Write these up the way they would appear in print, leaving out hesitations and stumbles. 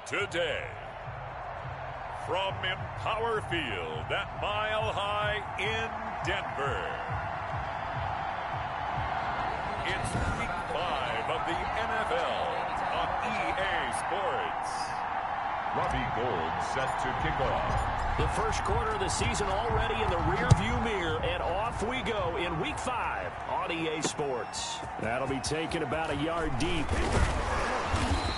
today. From Empower Field at Mile High in Denver, it's Week 5 of the NFL on EA Sports. Robbie Gould set to kick off. The first quarter of the season already in the rearview mirror, and off we go in Week 5 on EA Sports. That'll be taken about a yard deep.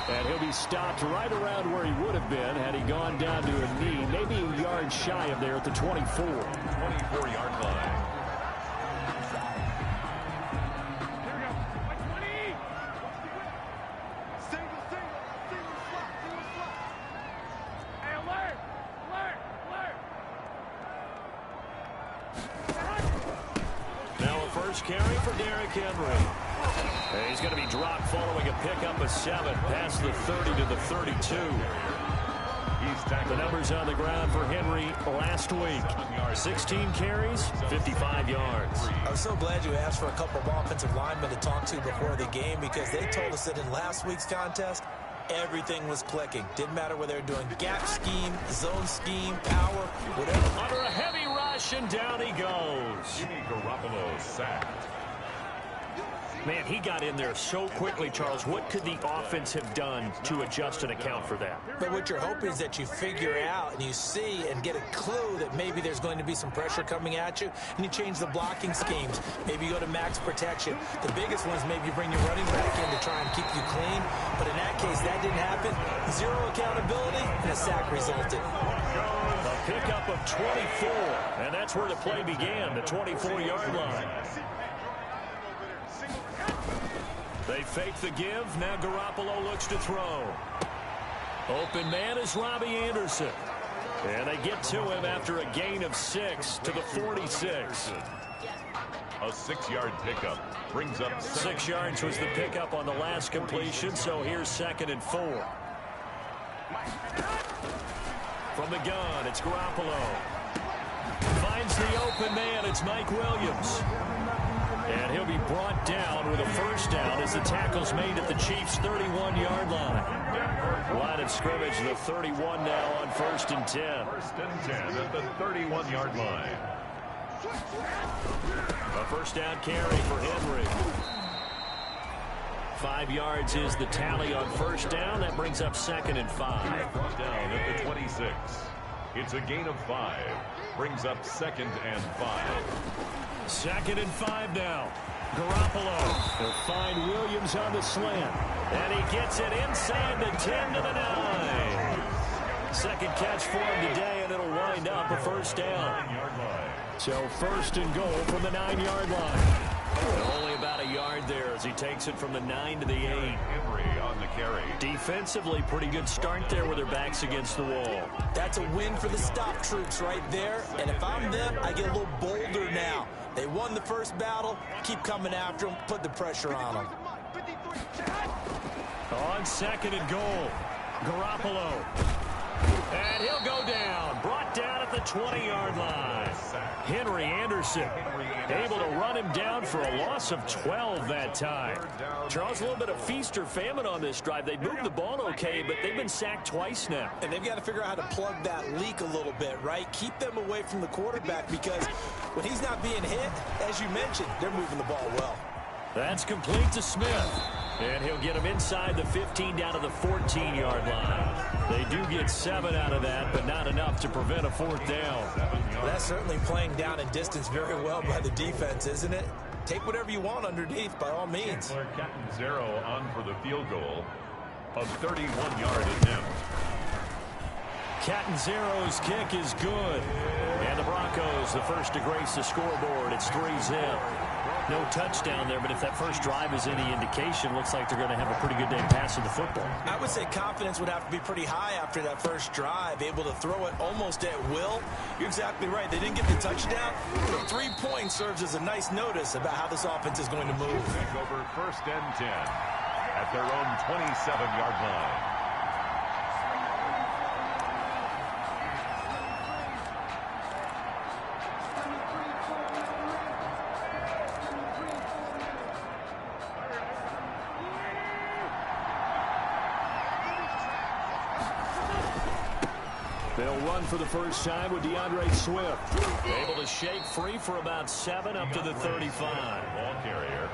And he'll be stopped right around where he would have been had he gone down to a knee, maybe a yard shy of there at the 24. 24-yard line. Carry for Derrick Henry. And he's going to be dropped following a pickup of 7 past the 30 to the 32. The numbers on the ground for Henry last week. 16 carries, 55 yards. I'm so glad you asked for a couple of offensive linemen to talk to before the game, because they told us that in last week's contest, everything was clicking. Didn't matter whether they were doing gap scheme, zone scheme, power, whatever. Under a heavy rush, and down he goes. Jimmy Garoppolo sacked. Man, he got in there so quickly, Charles. What could the offense have done to adjust and account for that? But what you're hoping is that you figure out and you see and get a clue that maybe there's going to be some pressure coming at you, and you change the blocking schemes. Maybe you go to max protection. The biggest one is maybe you bring your running back in to try and keep you clean. But in that case, that didn't happen. Zero accountability, and a sack resulted. A pickup of 24, and that's where the play began, the 24-yard line. They fake the give. Now Garoppolo looks to throw. Open man is Robbie Anderson. And they get to him after a gain of 6 to the 46. A 6-yard pickup brings up 6 yards was the pickup on the last completion, so here's 2nd and 4. From the gun, it's Garoppolo. Finds the open man. It's Mike Williams. And he'll be brought down with a first down as the tackle's made at the Chiefs' 31-yard line. Line of scrimmage, the 31 now on 1st and 10. 1st and 10 at the 31-yard line. A first down carry for Henry. 5 yards is the tally on first down. That brings up 2nd and 5. Brought down at the 26. It's a gain of 5. Brings up 2nd and 5. 2nd and 5 now. Garoppolo. They'll find Williams on the slant. And he gets it inside the 10 to the 9. Second catch for him today, and it'll wind up a first down. So 1st and goal from the 9-yard line. Only about a yard there as he takes it from the 9 to the 8. Henry on the carry. Defensively, pretty good start there with their backs against the wall. That's a win for the stop troops right there. And if I'm them, I get a little bolder now. They won the first battle. Keep coming after them. Put the pressure on them. On 2nd and goal, Garoppolo. And he'll go down. Brought down at the 20-yard line. Henry Anderson able to run him down for a loss of 12 that time. Charles, a little bit of feast or famine on this drive. They moved the ball okay, but they've been sacked twice now. And they've got to figure out how to plug that leak a little bit, right? Keep them away from the quarterback, because when he's not being hit, as you mentioned, they're moving the ball well. That's complete to Smith. And he'll get him inside the 15 down to the 14-yard line. They do get 7 out of that, but not enough to prevent a 4th down. Well, that's certainly playing down in distance very well by the defense, isn't it? Take whatever you want underneath, by all means. Catanzaro on for the field goal. A 31-yard attempt. Catanzaro's kick is good. And the Broncos, the first to grace the scoreboard. It's 3-zip. No touchdown there, but if that first drive is any indication, looks like they're going to have a pretty good day passing the football. I would say confidence would have to be pretty high after that first drive, able to throw it almost at will. You're exactly right. They didn't get the touchdown. The 3 points serves as a nice notice about how this offense is going to move. Take over 1st and 10 at their own 27-yard line. They'll run for the first time with DeAndre Swift. Able to shake free for about 7 up to the 35. Ball carrier.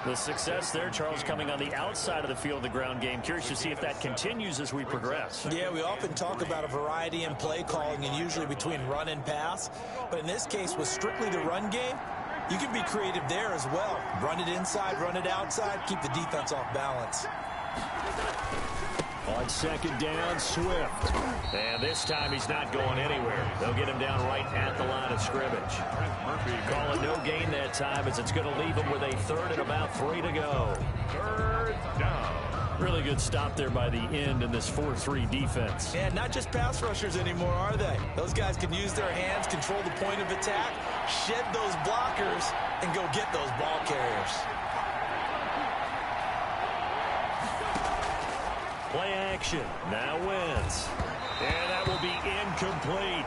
The success there, Charles, coming on the outside of the field, the ground game. Curious to see if that continues as we progress. Yeah, we often talk about a variety in play calling and usually between run and pass. But in this case, with strictly the run game, you can be creative there as well. Run it inside, run it outside, keep the defense off balance. On second down, Swift. And this time he's not going anywhere. They'll get him down right at the line of scrimmage. Call it no gain that time as it's going to leave him with a 3rd and about 3 to go. 3rd down. Really good stop there by the end in this 4-3 defense. And not just pass rushers anymore, are they? Those guys can use their hands, control the point of attack, shed those blockers, and go get those ball carriers. Play action. Now wins. And that will be incomplete.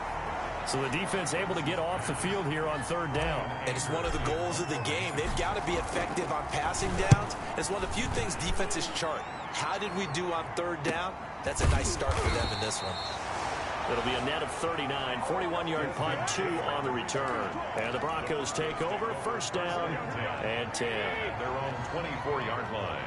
So the defense able to get off the field here on 3rd down. And it's one of the goals of the game. They've got to be effective on passing downs. It's one of the few things defenses chart. How did we do on 3rd down? That's a nice start for them in this one. It'll be a net of 39, 41-yard punt, 2 on the return. And the Broncos take over, 1st down and 10. Their own 24-yard line.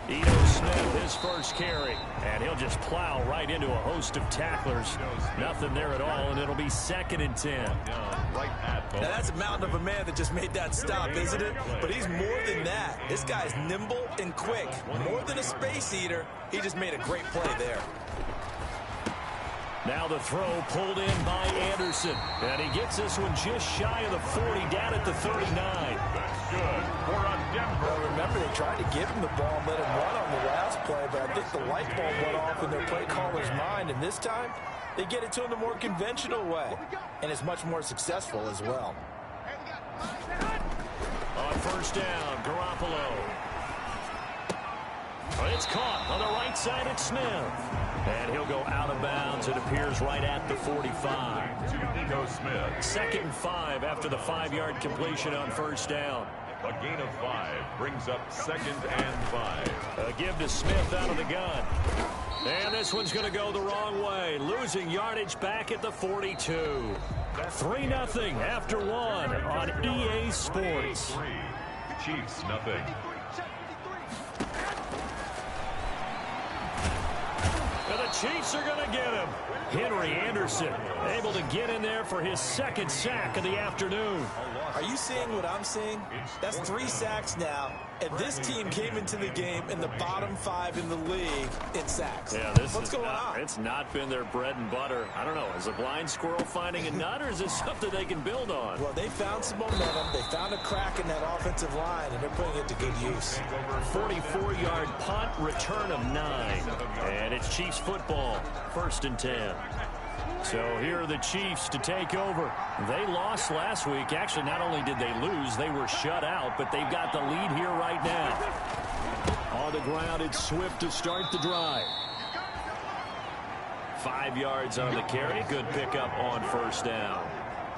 Ito Smith, his first carry, and he'll just plow right into a host of tacklers. Nothing there at all, and it'll be 2nd and 10. Now that's a mountain of a man that just made that stop, isn't it? But he's more than that. This guy's nimble and quick. More than a space eater, he just made a great play there. Now the throw pulled in by Anderson, and he gets this one just shy of the 40, down at the 39. That's good for a Denver. Well, remember, they tried to give him the ball and let him run on the last play, but I think the light bulb went off in their play caller's mind, and this time they get it to him the more conventional way, and it's much more successful as well. On 1st down, Garoppolo. It's caught on the right side at Smith. And he'll go out of bounds. It appears right at the 45. To Ito Smith. 2nd and 5 after the 5-yard completion on 1st down. A gain of 5 brings up 2nd and 5. A give to Smith out of the gun. And this one's going to go the wrong way. Losing yardage back at the 42. 3-0 after 1 on EA Sports. Chiefs nothing. And the Chiefs are going to get him. Henry Anderson able to get in there for his 2nd sack of the afternoon. Are you seeing what I'm seeing? That's 3 sacks now, and this team came into the game in the bottom 5 in the league in sacks. Yeah, what's going on? It's not been their bread and butter. I don't know. Is a blind squirrel finding a nut, or is this something they can build on? Well, they found some momentum. They found a crack in that offensive line, and they're putting it to good use. 44-yard punt, return of 9. And it's Chiefs football, 1st and 10. So here are the Chiefs to take over. They lost last week. Actually, not only did they lose, they were shut out, but they've got the lead here right now. On the ground, it's Swift to start the drive. 5 yards on the carry. Good pickup on 1st down.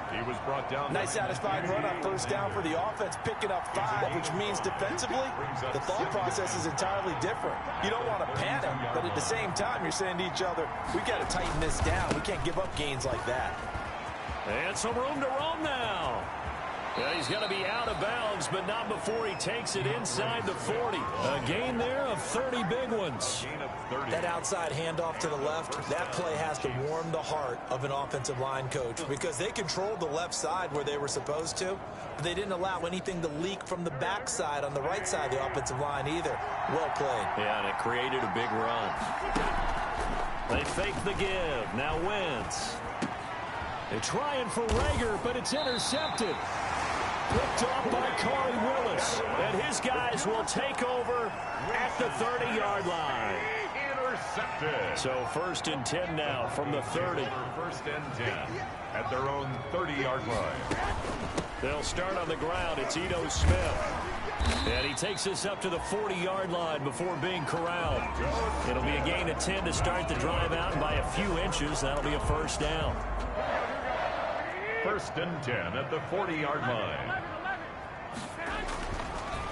He was brought down. Nice satisfying run on 1st down for the offense, picking up 5, which means defensively, the thought process is entirely different. You don't want to panic, but at the same time, you're saying to each other, we've got to tighten this down. We can't give up gains like that. And some room to roam now. Yeah, he's going to be out of bounds, but not before he takes it inside the 40. A gain there of 30 big ones. That outside handoff to the left, that play has to warm the heart of an offensive line coach because they controlled the left side where they were supposed to. But they didn't allow anything to leak from the backside on the right side of the offensive line either. Well played. Yeah, and it created a big run. They fake the give. Now Wentz. They're trying for Rager, but it's intercepted. Picked off by Corey Willis. And his guys will take over at the 30-yard line. Intercepted. So 1st and 10 now from the 30. 1st and 10 at their own 30-yard line. They'll start on the ground. It's Ito Smith. And he takes this up to the 40-yard line before being corralled. It'll be a gain of 10 to start the drive out, and by a few inches, that'll be a 1st down. 1st and 10 at the 40-yard line.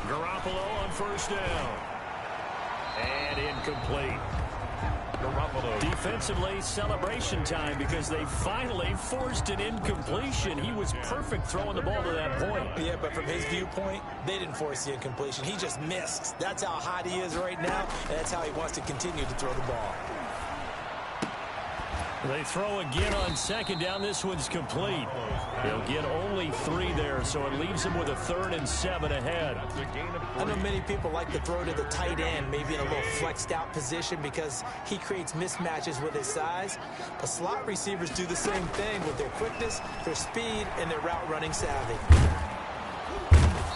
Garoppolo on 1st down. And incomplete. Defensively, celebration time because they finally forced an incompletion. He was perfect throwing the ball to that point. Yeah, but from his viewpoint, they didn't force the incompletion. He just missed. That's how hot he is right now, and that's how he wants to continue to throw the ball. They throw again on second down. This one's complete. They'll get only 3 there, so it leaves them with a 3rd and 7 ahead. I know many people like to throw to the tight end, maybe in a little flexed out position because he creates mismatches with his size. But slot receivers do the same thing with their quickness, their speed, and their route running savvy.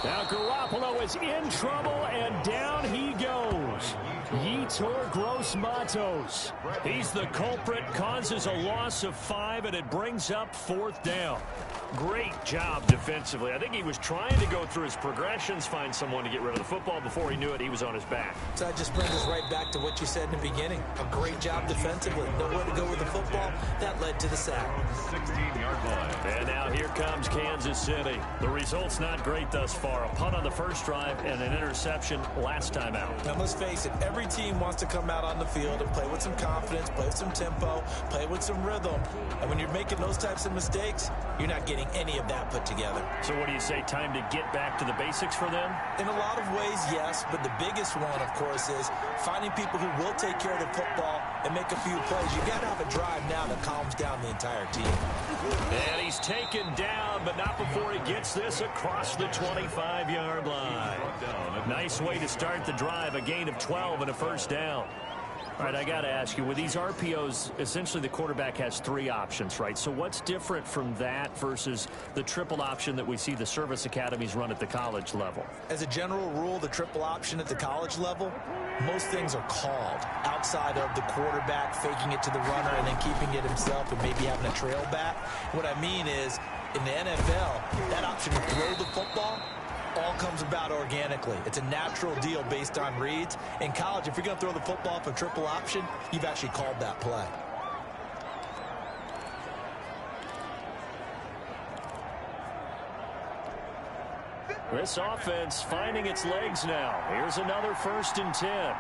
Now Garoppolo is in trouble, and down he goes. Yetur Gross-Matos. He's the culprit, causes a loss of 5, and it brings up 4th down. Great job defensively. I think he was trying to go through his progressions, find someone to get rid of the football. Before he knew it, he was on his back. So that just brings us right back to what you said in the beginning. A great job defensively. Nowhere to go with the football. That led to the sack. 16-yard line. And now here comes Kansas City. The result's not great thus far. A punt on the first drive and an interception last time out. Now let's face it, every team wants to come out on the field and play with some confidence, play with some tempo, play with some rhythm. And when you're making those types of mistakes, you're not getting any of that put together. So what do you say, time to get back to the basics for them? In a lot of ways, yes, but the biggest one, of course, is finding people who will take care of the football and make a few plays. You got to have a drive now that calms down the entire team. And he's taken down, but not before he gets this across the 25-yard line. Nice way to start the drive, a gain of 12 and a first down. All right, I got to ask you, with these RPOs, essentially the quarterback has 3 options, right? So what's different from that versus the triple option that we see the service academies run at the college level? As a general rule, the triple option at the college level, most things are called outside of the quarterback faking it to the runner and then keeping it himself and maybe having a trail back. What I mean is, in the NFL, that option to throw the football all comes about organically. It's a natural deal based on reads. In college, if you're going to throw the football for triple option, you've actually called that play. This offense finding its legs now. Here's another 1st and 10.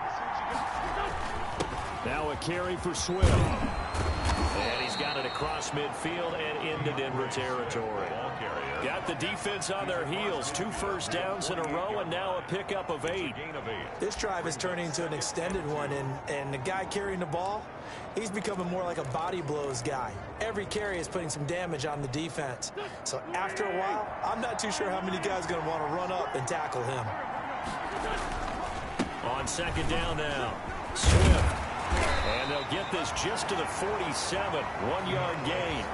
Now a carry for Swift. And he's got it across midfield and into Denver territory. Got the defense on their heels. 2 first downs in a row and now a pickup of 8. This drive is turning into an extended one, and the guy carrying the ball, he's becoming more like a body blows guy. Every carry is putting some damage on the defense. So after a while, I'm not too sure how many guys are going to want to run up and tackle him. On 2nd down now, Swift. And they'll get this just to the 47, 1-yard gain.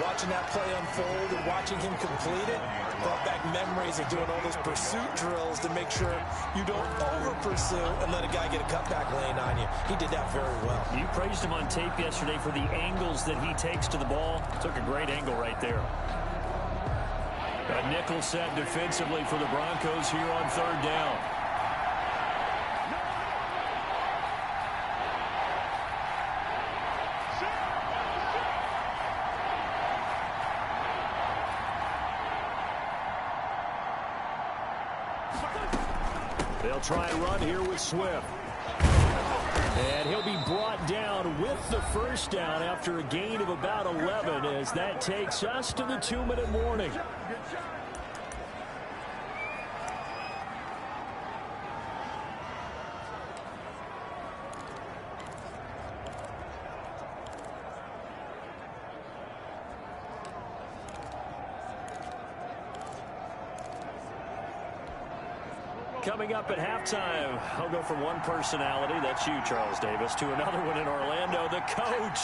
Watching that play unfold and watching him complete it brought back memories of doing all those pursuit drills to make sure you don't over-pursue and let a guy get a cutback lane on you. He did that very well. You praised him on tape yesterday for the angles that he takes to the ball. Took a great angle right there. A nickel set defensively for the Broncos here on 3rd down. They'll try and run here with Swift. And he'll be brought down with the 1st down after a gain of about 11 as that takes us to the 2-minute warning. Coming up at halftime, I'll go from one personality, that's you, Charles Davis, to another one in Orlando, the coach.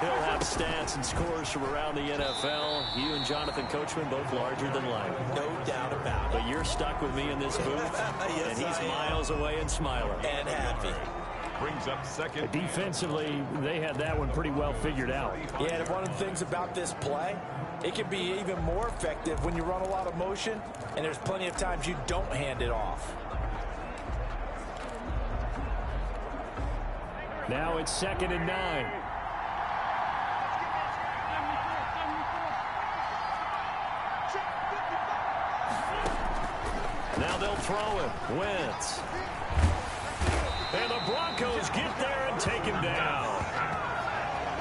He'll have stats and scores from around the NFL. You and Jonathan Coachman, both larger than life. No doubt about it. But you're stuck with me in this booth, Yes, and he's miles away and smiling. And happy. Brings up 2nd. Defensively, they had that one pretty well figured out. Yeah, and one of the things about this play, it can be even more effective when you run a lot of motion, and there's plenty of times you don't hand it off. Now it's 2nd and 9. Now they'll throw it. Wentz. And the Broncos get there and take him down.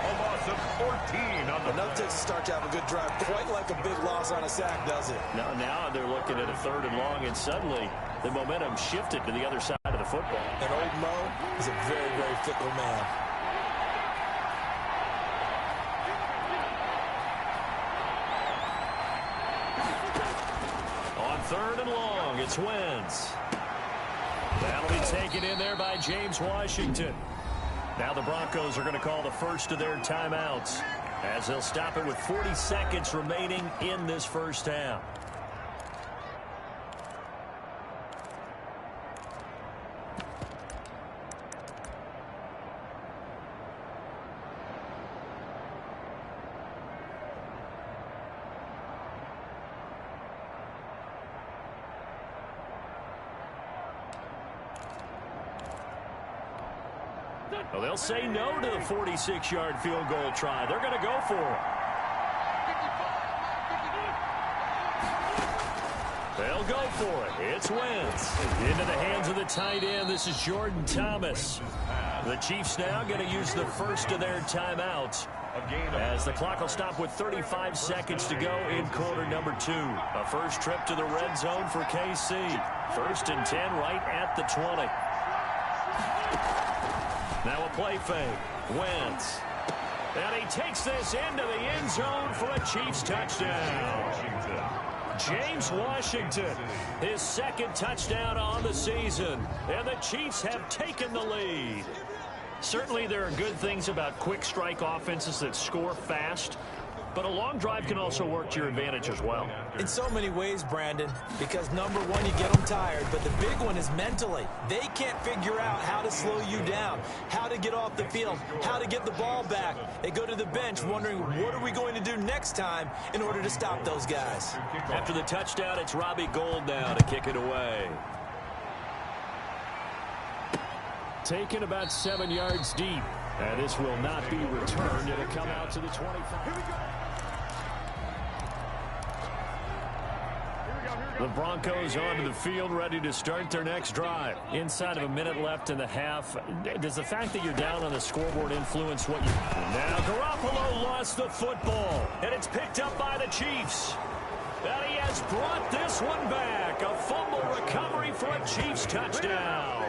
A loss of 14 on the Enough to start to have a good drive. Quite like a big loss on a sack, does it? Now they're looking at a 3rd and long, and suddenly the momentum shifted to the other side of the football. And old Mo is a very, very fickle man. On 3rd and long, it's Wentz. That'll be taken in there by James Washington. Now the Broncos are going to call the first of their timeouts as they'll stop it with 40 seconds remaining in this first half. Well, they'll say no to the 46-yard field goal try. They're going to go for it. They'll go for it. It's Wentz. Into the hands of the tight end. This is Jordan Thomas. The Chiefs now going to use the first of their timeouts as the clock will stop with 35 seconds to go in quarter number 2. A first trip to the red zone for KC. 1st and 10 right at the 20. Now a play fake. Wentz. And he takes this into the end zone for a Chiefs touchdown. James Washington, his 2nd touchdown on the season. And the Chiefs have taken the lead. Certainly there are good things about quick strike offenses that score fast. But a long drive can also work to your advantage as well. In so many ways, Brandon, because number one, you get them tired, but the big one is mentally. They can't figure out how to slow you down, how to get off the field, how to get the ball back. They go to the bench wondering, what are we going to do next time in order to stop those guys? After the touchdown, it's Robbie Gould now to kick it away. Taken about 7 yards deep. And this will not be returned. It'll come out to the 25. The Broncos onto the field, ready to start their next drive. Inside of a minute left in the half. Does the fact that you're down on the scoreboard influence what you... Now Garoppolo lost the football, and it's picked up by the Chiefs. And he has brought this one back. A fumble recovery for a Chiefs touchdown.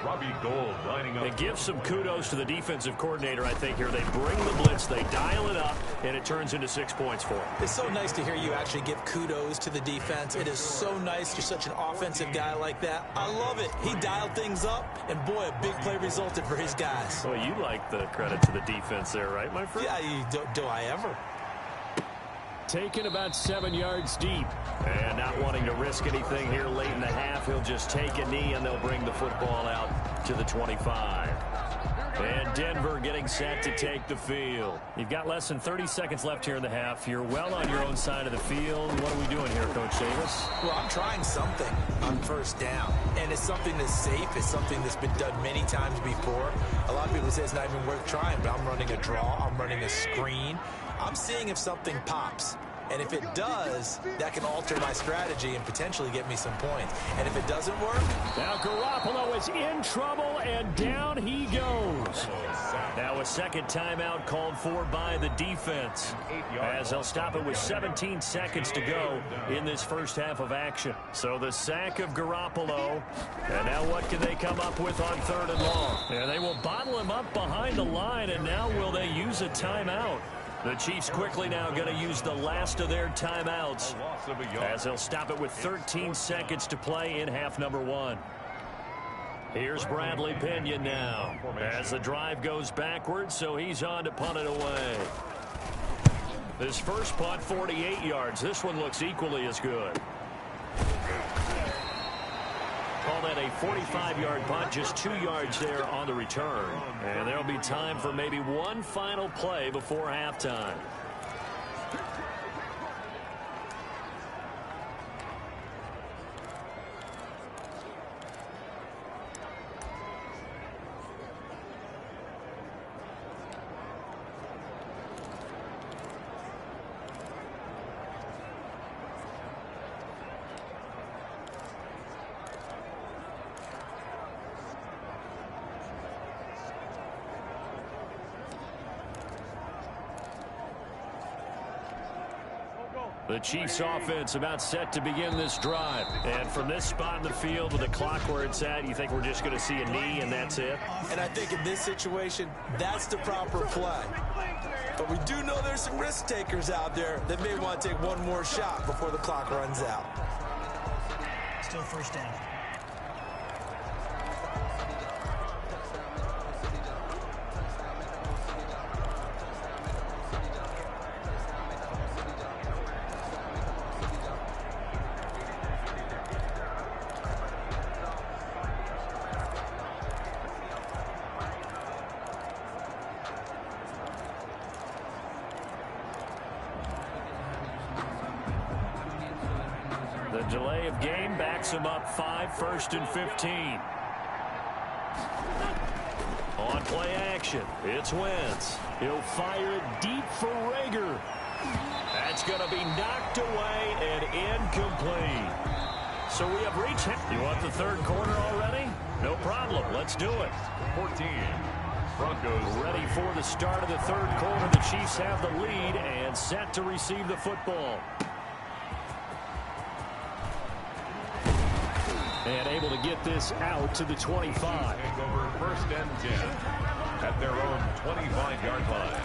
Robbie Gould lining up. And give some kudos to the defensive coordinator, I think, here. They bring the blitz, they dial it up, and it turns into 6 points for them. It's so nice to hear you actually give kudos to the defense. It is so nice. You're such an offensive guy like that. I love it. He dialed things up, and boy, a big play resulted for his guys. Well, you like the credit to the defense there, right, my friend? Yeah, do I ever? Taken about 7 yards deep. And not wanting to risk anything here late in the half, he'll just take a knee, and they'll bring the football out to the 25. And Denver getting set to take the field. You've got less than 30 seconds left here in the half. You're well on your own side of the field. What are we doing here, Coach Davis? Well, I'm trying something on first down. And it's something that's safe. It's something that's been done many times before. A lot of people say it's not even worth trying, but I'm running a draw. I'm running a screen. I'm seeing if something pops. And if it does, that can alter my strategy and potentially get me some points. And if it doesn't work... Now Garoppolo is in trouble, and down he goes. Now a second timeout called for by the defense, as they'll stop it with 17 seconds to go in this first half of action. So the sack of Garoppolo, and now what can they come up with on 3rd and long? And they will bottle him up behind the line, and now will they use a timeout? The Chiefs quickly now going to use the last of their timeouts as they'll stop it with 13 seconds to play in half number 1. Here's Bradley Pinion now as the drive goes backwards, so he's on to punt it away. This first punt, 48 yards. This one looks equally as good. Call that a 45-yard punt, just 2 yards there on the return. And there'll be time for maybe one final play before halftime. The Chiefs offense about set to begin this drive. And from this spot in the field with the clock where it's at, you think we're just going to see a knee and that's it? And I think in this situation, that's the proper play. But we do know there's some risk takers out there that may want to take one more shot before the clock runs out. Still first down. The delay of game backs him up 5, 1st and 15. On play action, it's Wentz. He'll fire it deep for Rager. That's going to be knocked away and incomplete. So we have reached. You want the third quarter already? No problem. Let's do it. 14. Broncos ready for the start of the third quarter. The Chiefs have the lead and set to receive the football. And able to get this out to the 25. Over 1st and 10 at their own 25-yard line.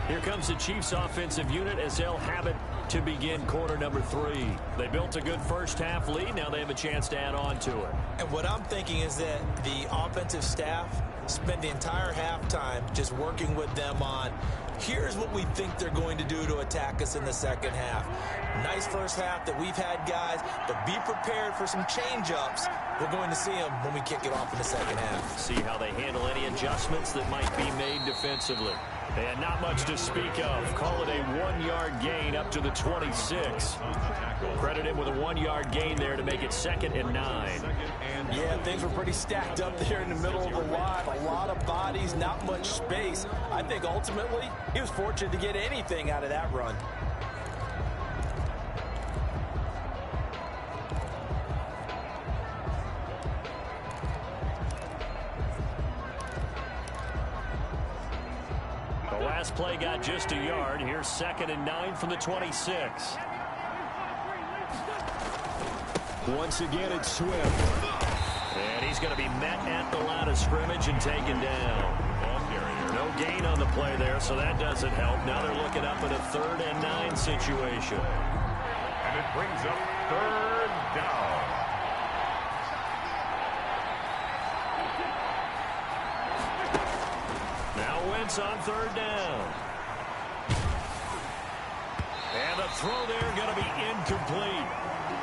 Here comes the Chiefs offensive unit as they'll have it to begin quarter number 3. They built a good first half lead. Now they have a chance to add on to it. And what I'm thinking is that the offensive staff spent the entire halftime just working with them on here's what we think they're going to do to attack us in the second half. Nice first half that we've had, guys, but be prepared for some change-ups. We're going to see them when we kick it off in the second half. See how they handle any adjustments that might be made defensively. And not much to speak of. Call it a 1-yard gain up to the 26. Credit him with a 1-yard gain there to make it 2nd and 9. Yeah, things were pretty stacked up there in the middle of the line. A lot of bodies, not much space. I think ultimately he was fortunate to get anything out of that run. The last play got just a yard. Here's 2nd and 9 from the 26. Once again, it's Swift. And he's going to be met at the line of scrimmage and taken down. No gain on the play there, so that doesn't help. Now they're looking up at a 3rd and 9 situation. And it brings up 3rd down. Now Wentz on 3rd down. And the throw there going to be incomplete.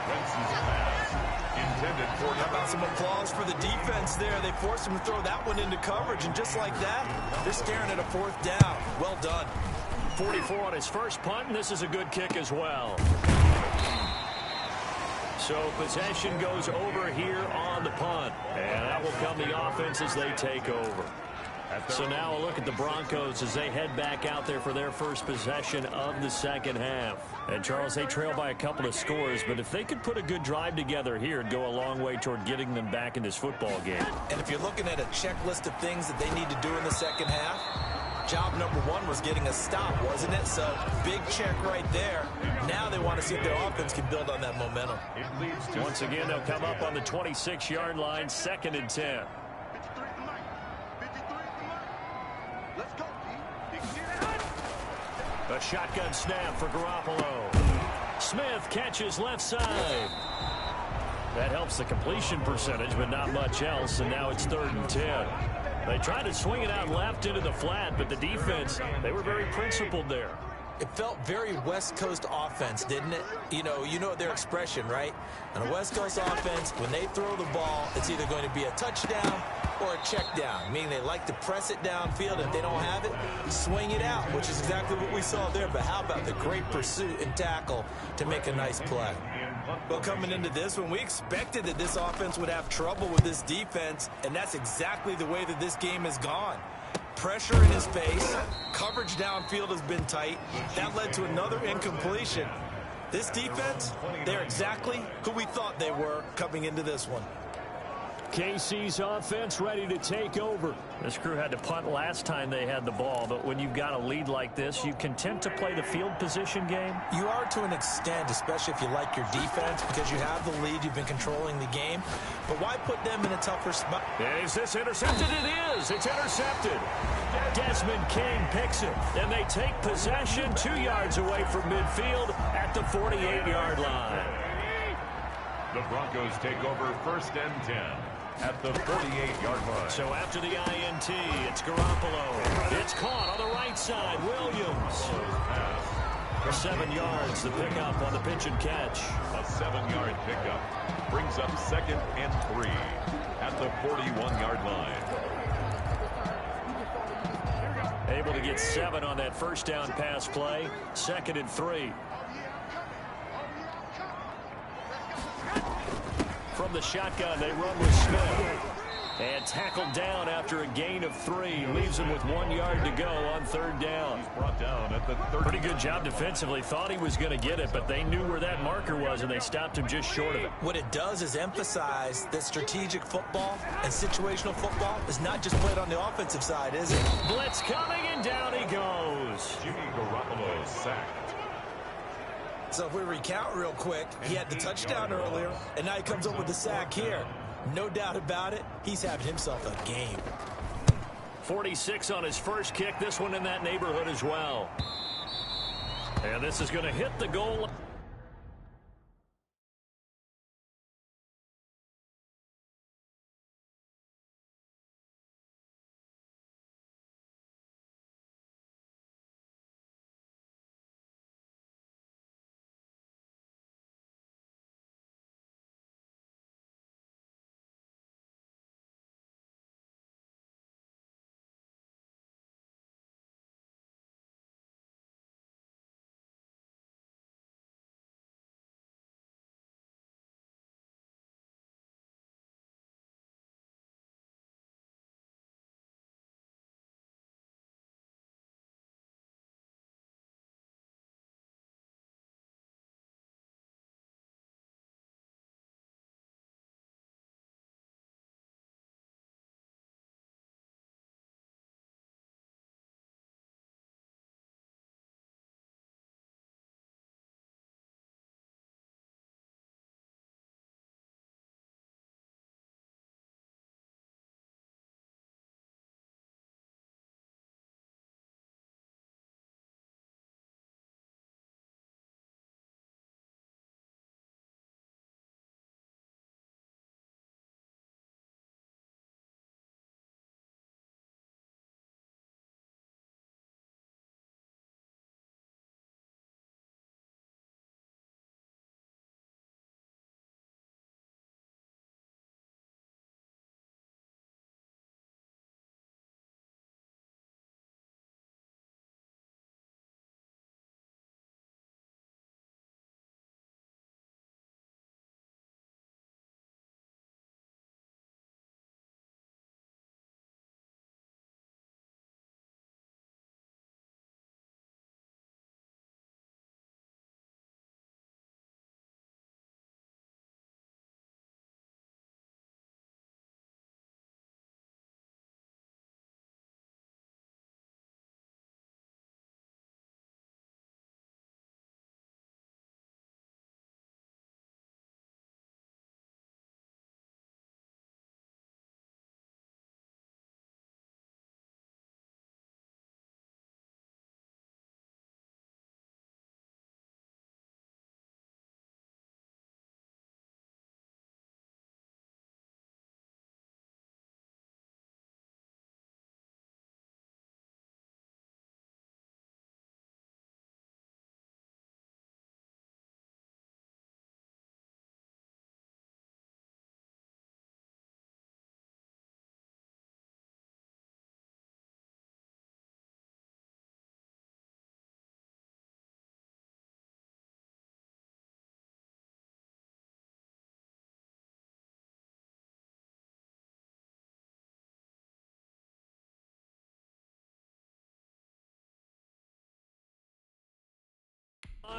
Wentz's pass intended for How about some applause for the defense there? They forced him to throw that one into coverage, and just like that, they're staring at a 4th down. Well done. 44 on his first punt, and this is a good kick as well. So possession goes over here on the punt. And that will come the offense as they take over. So now a look at the Broncos as they head back out there for their first possession of the second half. And, Charles, they trail by a couple of scores, but if they could put a good drive together here, it'd go a long way toward getting them back in this football game. And if you're looking at a checklist of things that they need to do in the second half, job number 1 was getting a stop, wasn't it? So big check right there. Now they want to see if their offense can build on that momentum. Once again, they'll come up on the 26-yard line, 2nd and 10. A shotgun snap for Garoppolo. Smith catches left side. That helps the completion percentage, but not much else, and now it's 3rd and 10. They tried to swing it out left into the flat, but the defense, they were very principled there. It felt very West Coast offense, didn't it? You know their expression, right? On a West Coast offense, when they throw the ball, it's either going to be a touchdown or a check down, meaning they like to press it downfield. If they don't have it, swing it out, which is exactly what we saw there. But how about the great pursuit and tackle to make a nice play? Well, coming into this one, we expected that this offense would have trouble with this defense, and that's exactly the way that this game has gone. Pressure in his face, coverage downfield has been tight. That led to another incompletion. This defense, they're exactly who we thought they were coming into this one. KC's offense ready to take over. This crew had to punt last time they had the ball, but when you've got a lead like this, you content to play the field position game? You are to an extent, especially if you like your defense, because you have the lead, you've been controlling the game. But why put them in a tougher spot? Is this intercepted? It is. It's intercepted. Desmond King picks it, and they take possession 2 yards away from midfield at the 48-yard line. The Broncos take over 1st and 10 at the 48-yard line. So after the INT, it's Garoppolo. It's caught on the right side. Williams. For 7 yards, the pickup on the pitch and catch. A 7-yard pickup brings up 2nd and 3 at the 41-yard line. Able to get 7 on that first down pass play. 2nd and 3. From the shotgun, they run with Smith. And tackled down after a gain of 3. Leaves him with 1 yard to go on 3rd down. He's brought down at the 30. Pretty good job defensively. Thought he was going to get it, but they knew where that marker was, and they stopped him just short of it. What it does is emphasize that strategic football and situational football is not just played on the offensive side, is it? Blitz coming, and down he goes. Jimmy Garoppolo sacked. So if we recount real quick, he had the touchdown earlier, and now he comes up with the sack here. No doubt about it, he's having himself a game. 46 on his first kick. This one in that neighborhood as well. And this is going to hit the goal.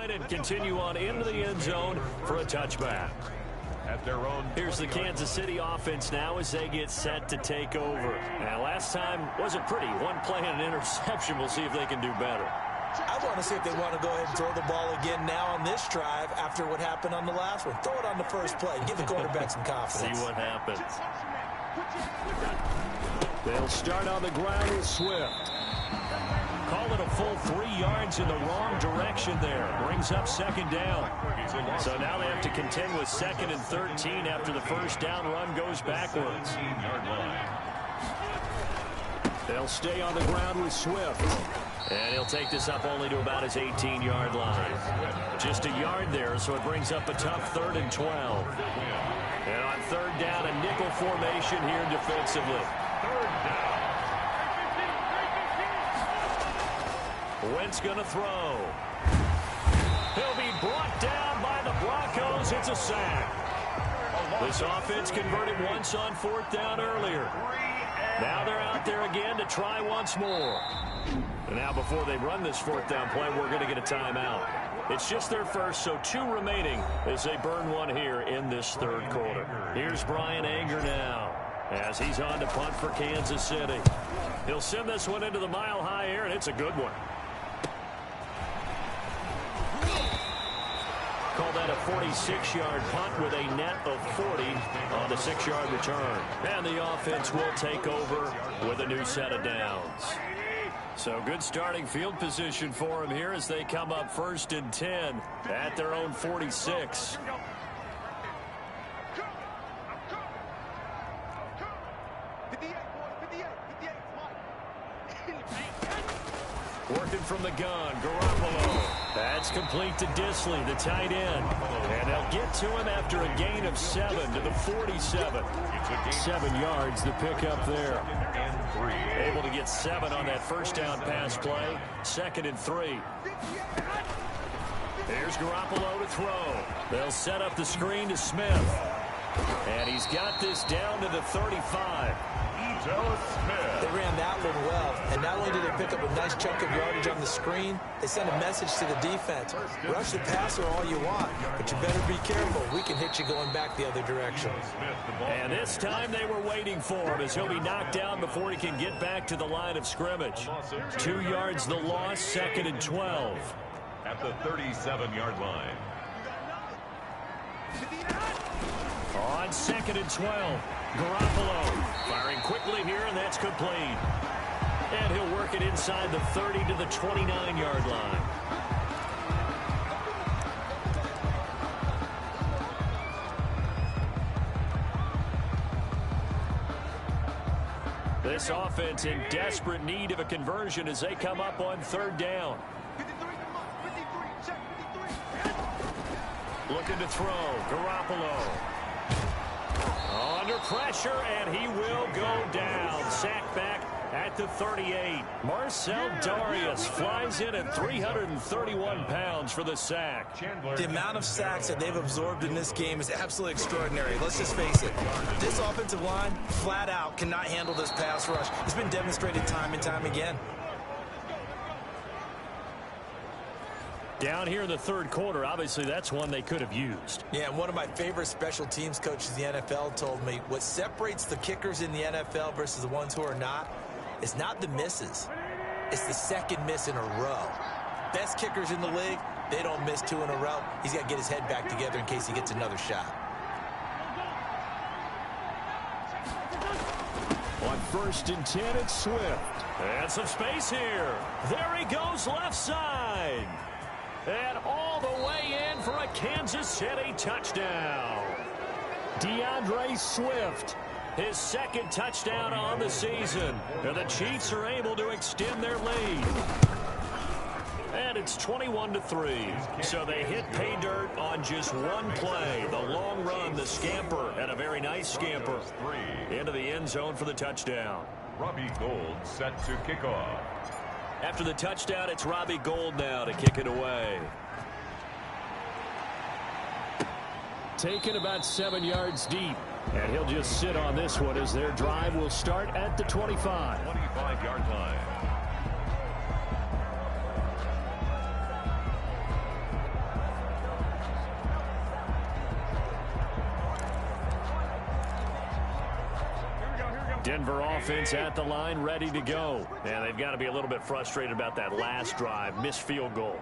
And continue on into the end zone for a touchback. at their own. Here's the Kansas City offense now as they get set to take over. Now, last time wasn't pretty. One play and an interception. We'll see if they can do better. I want to see if they want to go ahead and throw the ball again now on this drive after what happened on the last one. Throw it on the first play. Give the quarterback some confidence. See what happens. They'll start on the ground with Swift. Call it a full 3 yards in the wrong direction there. Brings up second down. So now they have to contend with 2nd and 13 after the first down run goes backwards. They'll stay on the ground with Swift. And he'll take this up only to about his 18-yard line. Just a yard there, so it brings up a tough 3rd and 12. And on 3rd down, a nickel formation here defensively. 3rd down. Wentz going to throw. He'll be brought down by the Broncos. It's a sack. This offense converted once on 4th down earlier. Now they're out there again to try once more. And now before they run this 4th down play, we're going to get a timeout. It's just their first, so 2 remaining as they burn one here in this 3rd quarter. Here's Brian Anger now as he's on to punt for Kansas City. He'll send this one into the mile-high air, and it's a good one. Call that a 46-yard punt with a net of 40 on the 6-yard return. And the offense will take over with a new set of downs. So good starting field position for them here as they come up 1st and 10 at their own 46. Working from the gun, Garoppolo. That's complete to Disley, the tight end. And they'll get to him after a gain of 7 to the 47. 7 yards the pickup there. Able to get 7 on that first down pass play. 2nd and 3. Here's Garoppolo to throw. They'll set up the screen to Smith. And he's got this down to the 35. They ran that one well, and not only did they pick up a nice chunk of yardage on the screen, they sent a message to the defense. Rush the passer all you want, but you better be careful. We can hit you going back the other direction. And this time they were waiting for him as he'll be knocked down before he can get back to the line of scrimmage. 2 yards the loss, 2nd and 12. At the 37-yard line. On 2nd and 12, Garoppolo firing quickly here, and that's complete. And he'll work it inside the 30 to the 29-yard line. This offense in desperate need of a conversion as they come up on 3rd down. Looking to throw, Garoppolo. Under pressure, and he will go down. Sacked back at the 38. Marcel Darius flies in at 331 pounds for the sack. The amount of sacks that they've absorbed in this game is absolutely extraordinary. Let's just face it. This offensive line, flat out, cannot handle this pass rush. It's been demonstrated time and time again. Down here in the 3rd quarter, obviously that's one they could have used. Yeah, and one of my favorite special teams coaches in the NFL told me what separates the kickers in the NFL versus the ones who are not is not the misses. It's the 2nd miss in a row. Best kickers in the league, they don't miss 2 in a row. He's got to get his head back together in case he gets another shot. On 1st and 10, it's Swift. And some space here. There he goes left side. And all the way in for a Kansas City touchdown. DeAndre Swift, his 2nd touchdown on the season. And the Chiefs are able to extend their lead. And it's 21-3. So they hit pay dirt on just one play. The long run, the scamper, and a very nice scamper into the end zone for the touchdown. Robbie Gould set to kick off. After the touchdown, it's Robbie Gould now to kick it away. Taken about 7 yards deep. And he'll just sit on this one as their drive will start at the 25. 25-yard line. Denver offense at the line, ready to go. And they've got to be a little bit frustrated about that last drive, missed field goal.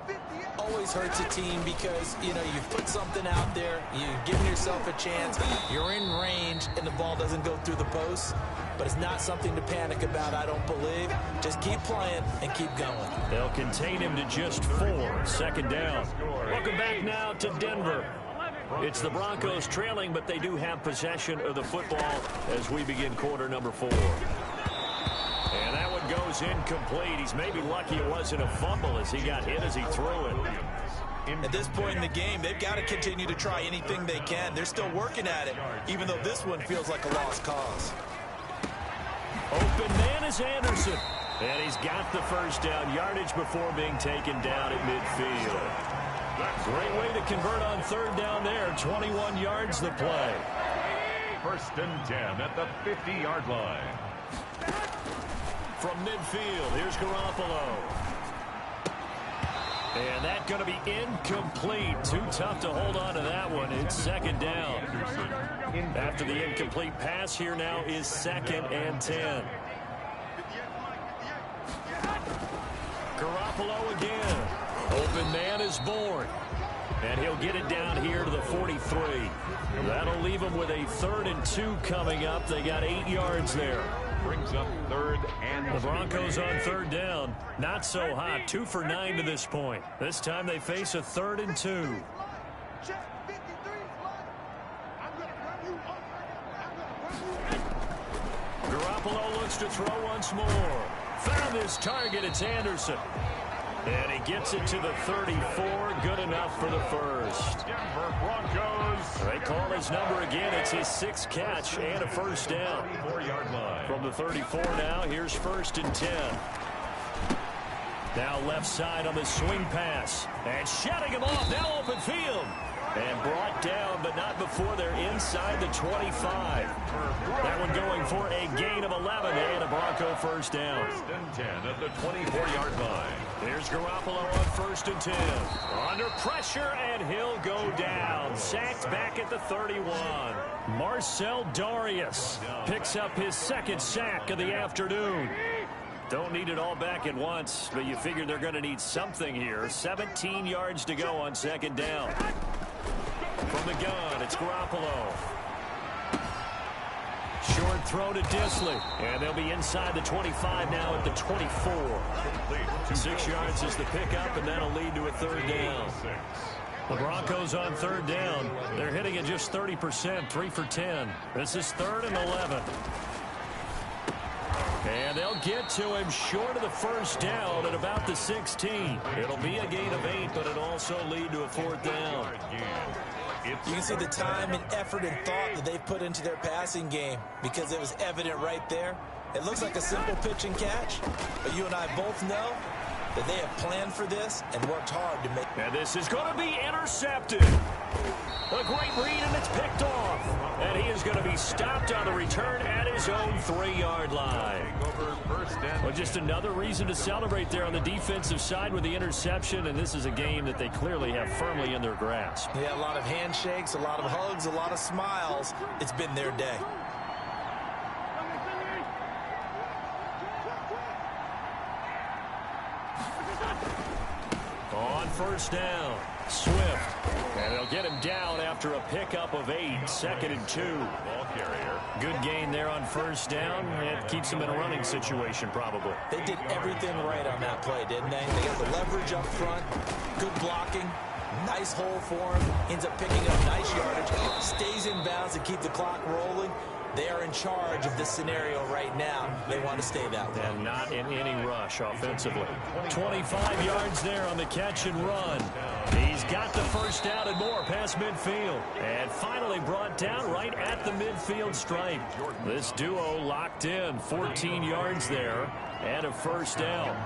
Always hurts a team because, you know, you've put something out there, you've given yourself a chance, you're in range, and the ball doesn't go through the post. But it's not something to panic about, I don't believe. Just keep playing and keep going. They'll contain him to just 4. Second down. Welcome back now to Denver. It's the Broncos trailing, but they do have possession of the football as we begin quarter number 4. And that one goes incomplete. He's maybe lucky it wasn't a fumble as he got hit as he threw it. At this point in the game, they've got to continue to try anything they can. They're still working at it, even though this one feels like a lost cause. Open man is Anderson. And he's got the first down yardage before being taken down at midfield. Great way to convert on third down there. 21 yards the play. 1st and 10 at the 50-yard line. From midfield, here's Garoppolo. And that's going to be incomplete. Too tough to hold on to that one. It's second down. After the incomplete pass, here now is 2nd and 10. Garoppolo again. Open man is Bourne. And he'll get it down here to the 43. That'll leave him with a 3rd and 2 coming up. They got 8 yards there. Brings up 3rd and the Broncos on third down. Not so hot. 2 for 9 to this point. This time they face a 3rd and 2. Garoppolo looks to throw once more. Found his target. It's Anderson. And he gets it to the 34. Good enough for the first. Denver Broncos. They call his number again. It's his 6th catch and a first down. 34-yard line. From the 34 now, here's 1st and 10. Now left side on the swing pass. And shutting him off. Now open field. And brought down, but not before they're inside the 25. That one going for a gain of 11 and a Bronco first down. 1st and 10 at the 24-yard line. Here's Garoppolo on 1st and 10. Under pressure, and he'll go down. Sacked back at the 31. Marcel Darius picks up his 2nd sack of the afternoon. Don't need it all back at once, but you figure they're going to need something here. 17 yards to go on 2nd down. From the gun, it's Garoppolo. Short throw to Disley. And they'll be inside the 25 now at the 24. 6 yards is the pickup, and that'll lead to a 3rd down. The Broncos on 3rd down. They're hitting at just 30%, 3 for 10. This is 3rd and 11. And they'll get to him short of the first down at about the 16. It'll be a gain of 8, but it'll also lead to a 4th down. You can see the time and effort and thought that they've put into their passing game because it was evident right there. It looks like a simple pitch and catch, but you and I both know that they have planned for this and worked hard to make it. And this is going to be intercepted. A great read, and it's picked off. And he is going to be stopped on the return at his own 3-yard line. Well, just another reason to celebrate there on the defensive side with the interception, and this is a game that they clearly have firmly in their grasp. Yeah, a lot of handshakes, a lot of hugs, a lot of smiles. It's been their day. On 1st down, Swift. And they'll get him down after a pickup of 8. 2nd and 2. Ball carrier. Good gain there on 1st down. It keeps them in a running situation, probably. They did everything right on that play, didn't they? They got the leverage up front, good blocking, nice hole for him, ends up picking up nice yardage, stays in bounds to keep the clock rolling. They are in charge of this scenario right now. They want to stay that way. And not in any rush offensively. 25 yards there on the catch and run. He's got the first down and more past midfield. And finally brought down right at the midfield stripe. This duo locked in. 14 yards there and a first down.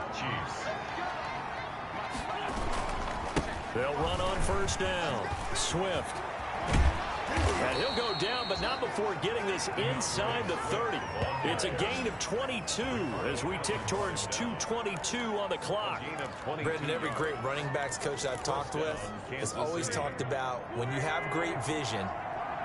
They'll run on 1st down. Swift. And he'll go down, but not before getting this inside the 30. It's a gain of 22 as we tick towards 2:22 on the clock. Brendan, every great running backs coach I've talked with has always talked about when you have great vision,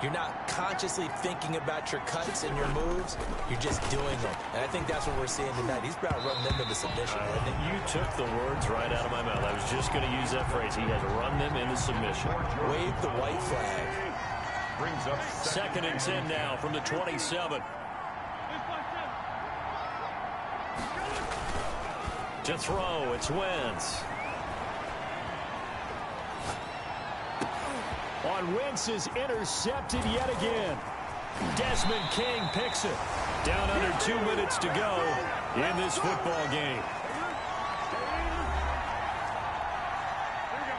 You're not consciously thinking about your cuts and your moves. You're just doing them. And I think that's what we're seeing tonight. He's about to run them into submission, isn't he? You took the words right out of my mouth. I was just going to use that phrase. He has run them into submission. Wave the white flag. Brings up 2nd and 10 now from the 27. To throw, it's Wentz. On Wentz is intercepted yet again. Desmond King picks it. Down under 2 minutes to go in this football game.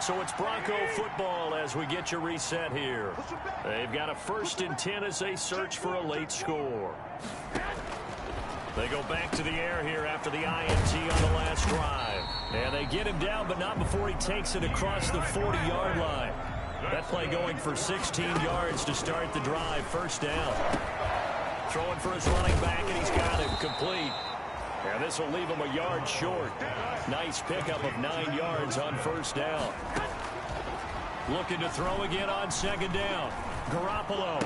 So it's Bronco football as we get your reset here. They've got a 1st and 10 as they search for a late score. They go back to the air here after the INT on the last drive. And they get him down, but not before he takes it across the 40-yard line. That play going for 16 yards to start the drive. 1st down. Throwing for his running back, and he's got him complete. And this will leave him a yard short. Nice pickup of 9 yards on 1st down. Looking to throw again on 2nd down. Garoppolo.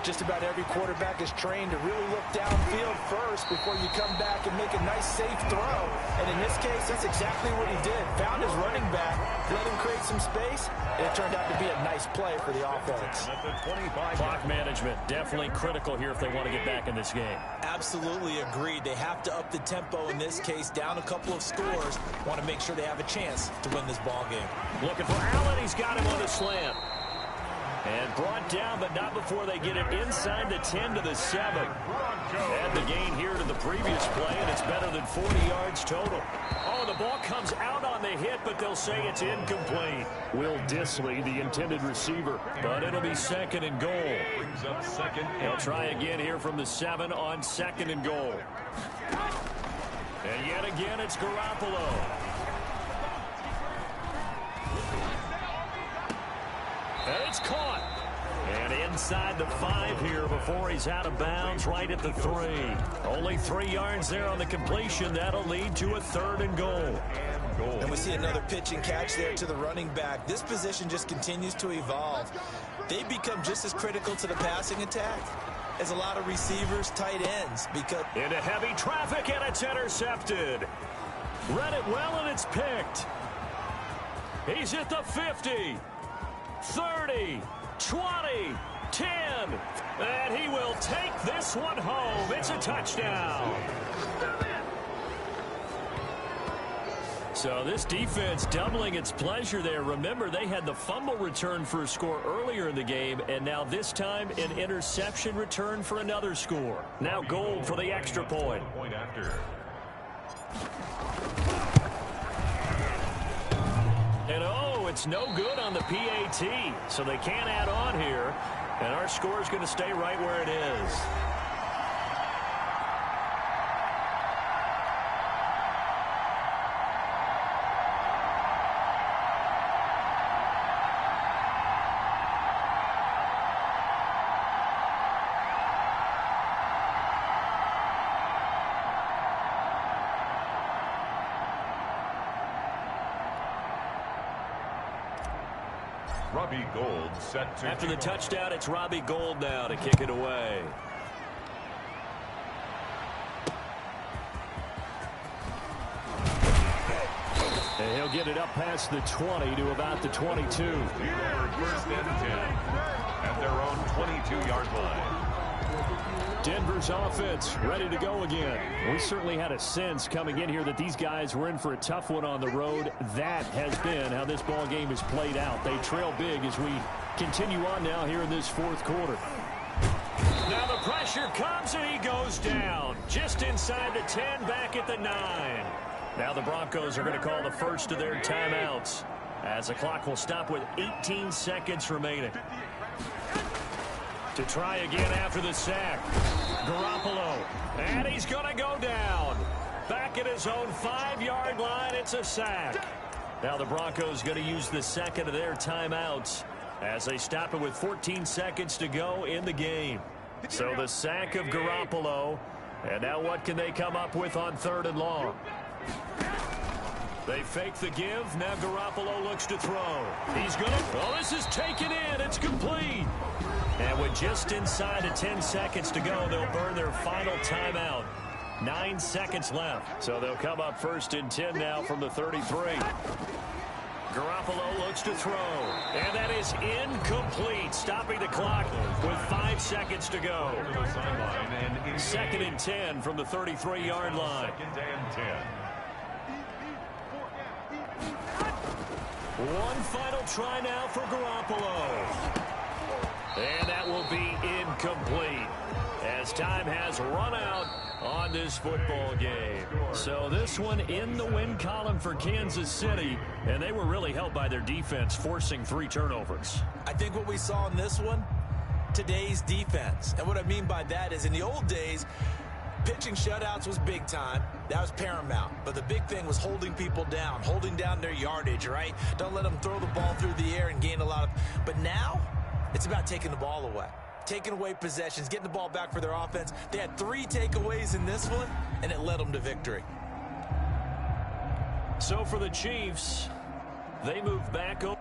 Just about every quarterback is trained to really look downfield first before you come back and make a nice, safe throw. And in this case, that's exactly what he did. Found his running back, let him create some space, and it turned out to be a nice play for the offense. Clock management, definitely critical here if they want to get back in this game. Absolutely agreed. They have to up the tempo in this case, down a couple of scores. Want to make sure they have a chance to win this ball game. Looking for Allen. He's got him on the slant. And brought down, but not before they get it inside the 10 to the 7. Add the gain here to the previous play, and it's better than 40 yards total. Oh, the ball comes out on the hit, but they'll say it's incomplete. Will Disley, the intended receiver, but it'll be 2nd and goal. brings up 2nd. They'll try again here from the 7 on 2nd and goal. And yet again, it's Garoppolo. And it's caught. And inside the 5 here before he's out of bounds right at the 3. Only 3 yards there on the completion. That'll lead to a 3rd and goal. And we see another pitch and catch there to the running back. This position just continues to evolve. They become just as critical to the passing attack as a lot of receivers, tight ends. Because into heavy traffic, and it's intercepted. Read it well, and it's picked. He's at the 50. 30, 20, 10, and he will take this one home. It's a touchdown. So this defense doubling its pleasure there. Remember, they had the fumble return for a score earlier in the game, and now this time an interception return for another score. Now Gold for the extra point. Point after. And it's no good on the PAT, so they can't add on here, and our score is going to stay right where it is. Robbie Gould set to After the touchdown, it's Robbie Gould now to kick it away. And he'll get it up past the 20 to about the 22. 1st and 10 at their own 22-yard line. Denver's offense ready to go again. We certainly had a sense coming in here that these guys were in for a tough one on the road. That has been how this ball game has played out. They trail big as we continue on now here in this 4th quarter. Now the pressure comes and he goes down. Just inside the 10, back at the 9. Now the Broncos are going to call the first of their timeouts as the clock will stop with 18 seconds remaining. To try again after the sack. Garoppolo. And he's going to go down. Back at his own 5-yard line, it's a sack. Now the Broncos going to use the second of their timeouts as they stop it with 14 seconds to go in the game. So the sack of Garoppolo. And now what can they come up with on 3rd and long? They fake the give. Now Garoppolo looks to throw. He's going to... Oh, this is taken in. It's complete. And with just inside of 10 seconds to go, they'll burn their final timeout. 9 seconds left. So they'll come up first and 10 now from the 33. Garoppolo looks to throw. And that is incomplete, stopping the clock with 5 seconds to go. Second and 10 from the 33-yard line. Second and 10. One final try now for Garoppolo. And that will be incomplete as time has run out on this football game. So this one in the win column for Kansas City, and they were really helped by their defense forcing 3 turnovers. I think what we saw in this one, today's defense. And what I mean by that is in the old days, pitching shutouts was big time. That was paramount. But the big thing was holding people down, holding down their yardage, right? Don't let them throw the ball through the air and gain a lot of... But now, it's about taking the ball away. Taking away possessions, getting the ball back for their offense. They had 3 takeaways in this one, and it led them to victory. So for the Chiefs, they move back over.